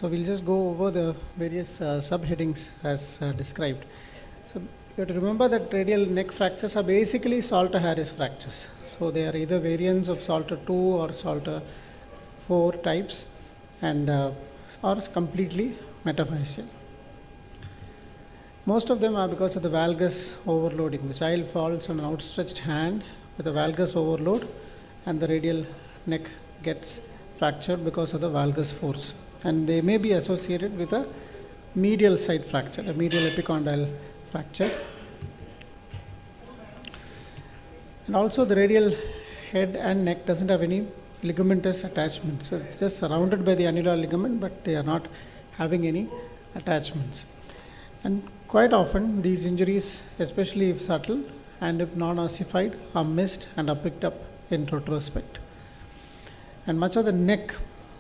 So we'll just go over the various subheadings as described. So you have to remember that radial neck fractures are basically Salter-Harris fractures. So they are either variants of Salter 2 or Salter 4 types, and or completely metaphyseal. Most of them are because of the valgus overloading. The child falls on an outstretched hand with a valgus overload, and the radial neck gets fractured because of the valgus force. And they may be associated with a medial side fracture, a medial epicondyle fracture. And also the radial head and neck doesn't have any ligamentous attachments. So it's just surrounded by the annular ligament, but they are not having any attachments. And quite often these injuries, especially if subtle and if non-ossified, are missed and are picked up in retrospect. And much of the neck,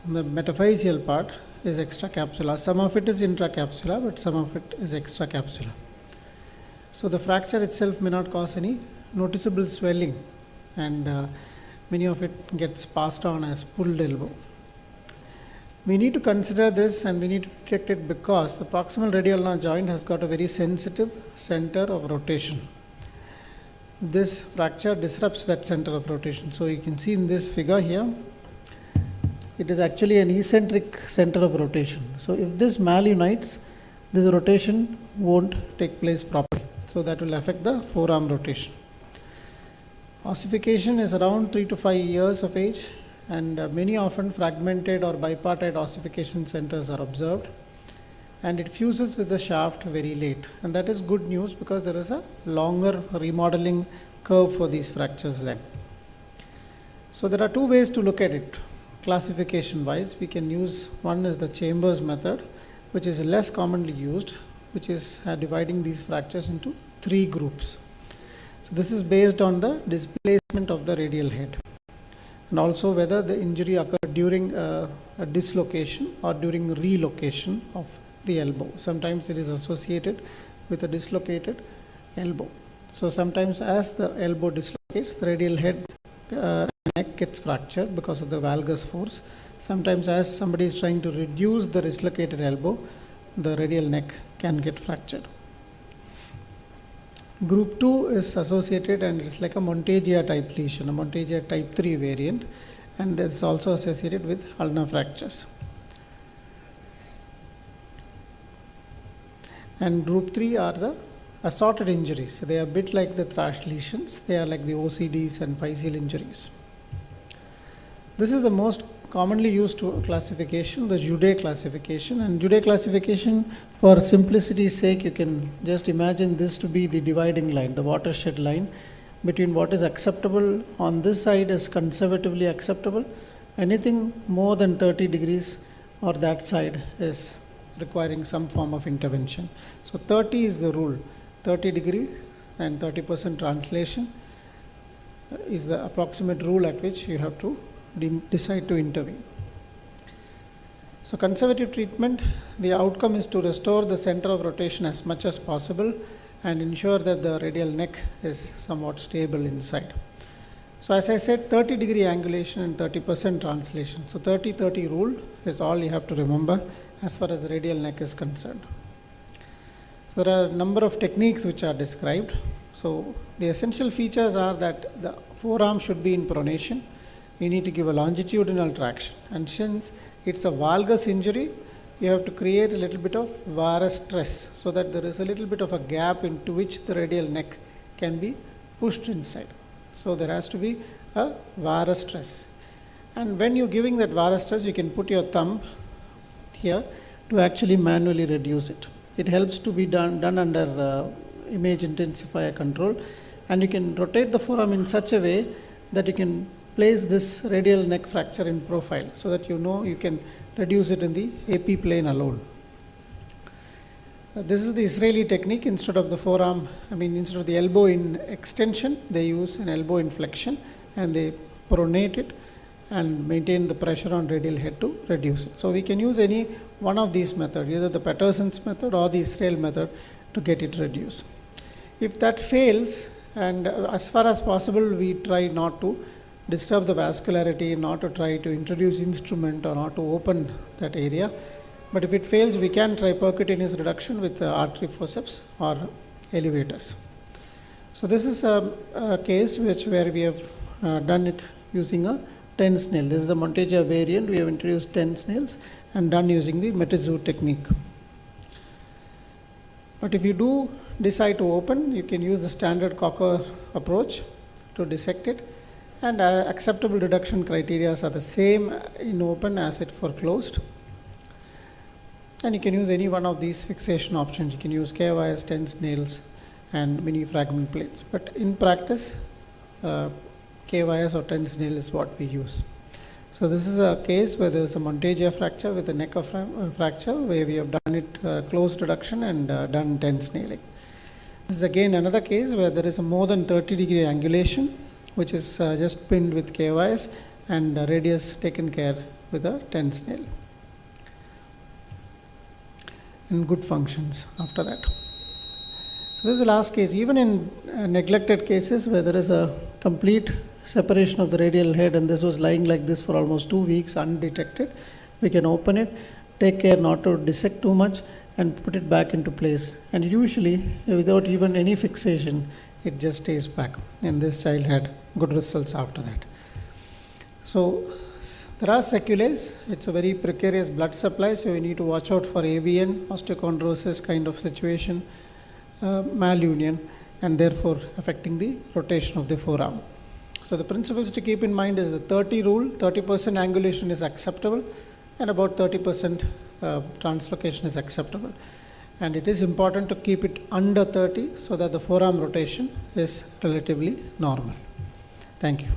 the metaphyseal part, is extracapsular. Some of it is intracapsular, but some of it is extracapsular. So the fracture itself may not cause any noticeable swelling, and many of it gets passed on as pulled elbow. We need to consider this, and we need to detect it because the proximal radial ulnar joint has got a very sensitive center of rotation. This fracture disrupts that center of rotation. So you can see in this figure here, it is actually an eccentric center of rotation. So if this malunites, this rotation won't take place properly. So that will affect the forearm rotation. Ossification is around 3 to 5 years of age, and many often fragmented or bipartite ossification centers are observed, and it fuses with the shaft very late. And that is good news because there is a longer remodeling curve for these fractures then. So there are two ways to look at it. Classification wise, we can use, one is the Chambers method, which is less commonly used, which is dividing these fractures into 3 groups. So this is based on the displacement of the radial head, and also whether the injury occurred during a dislocation or during relocation of the elbow. Sometimes it is associated with a dislocated elbow. So sometimes as the elbow dislocates, the radial head neck gets fractured because of the valgus force. Sometimes as somebody is trying to reduce the dislocated elbow, the radial neck can get fractured. Group 2 is associated, and it's like a Monteggia type lesion, a Monteggia type 3 variant, and that's also associated with ulnar fractures. And group 3 are the assorted injuries. They are a bit like the thrash lesions. They are like the OCDs and physeal injuries. This is the most commonly used classification, the Judet classification. And Judet classification, for simplicity's sake, you can just imagine this to be the dividing line, the watershed line between what is acceptable on this side is conservatively acceptable. Anything more than 30 degrees or that side is requiring some form of intervention. So 30 is the rule. 30 degrees and 30% translation is the approximate rule at which you have to decide to intervene. So conservative treatment, the outcome is to restore the center of rotation as much as possible and ensure that the radial neck is somewhat stable inside. So as I said, 30 degree angulation and 30% translation. So 30-30 rule is all you have to remember as far as the radial neck is concerned. So there are a number of techniques which are described. So the essential features are that the forearm should be in pronation. You need to give a longitudinal traction, and since it's a valgus injury, you have to create a little bit of varus stress so that there is a little bit of a gap into which the radial neck can be pushed inside. So there has to be a varus stress, and when you're giving that varus stress, you can put your thumb here to actually manually reduce it. It helps to be done under image intensifier control, and you can rotate the forearm in such a way that you can place this radial neck fracture in profile so that you know you can reduce it in the AP plane alone. This is the Israeli technique. Instead of the forearm, instead of the elbow in extension, they use an elbow in flexion, and they pronate it and maintain the pressure on radial head to reduce it. So we can use any one of these methods, either the Patterson's method or the Israel method, to get it reduced. If that fails, and as far as possible, we try not to disturb the vascularity, not to try to introduce instrument or not to open that area. But if it fails, we can try percutaneous reduction with artery forceps or elevators. So this is a case where we have done it using a 10 snail. This is a Monteja variant. We have introduced 10 snails and done using the Metazoo technique. But if you do decide to open, you can use the standard Cocker approach to dissect it, and acceptable reduction criteria are the same in open as it for closed. And you can use any one of these fixation options. You can use K-wires, 10 snails, and mini fragment plates. But in practice, K-wires or 10 snail is what we use. So this is a case where there is a Monteja fracture with a neck of fracture, where we have done it closed reduction and done 10 snailing. This is again another case where there is a more than 30-degree angulation, which is just pinned with K-wires, and radius taken care with a 10 snail. And good functions after that. So this is the last case. Even in neglected cases where there is a complete separation of the radial head and this was lying like this for almost 2 weeks undetected, we can open it, take care not to dissect too much, and put it back into place. And usually, without even any fixation, it just stays back. And this child had good results after that. So there are sequelae. It's a very precarious blood supply, so you need to watch out for AVN, osteochondrosis kind of situation, malunion, and therefore affecting the rotation of the forearm. So the principles to keep in mind is the 30 rule. 30% angulation is acceptable, and about 30% translocation is acceptable. And it is important to keep it under 30 so that the forearm rotation is relatively normal. Thank you.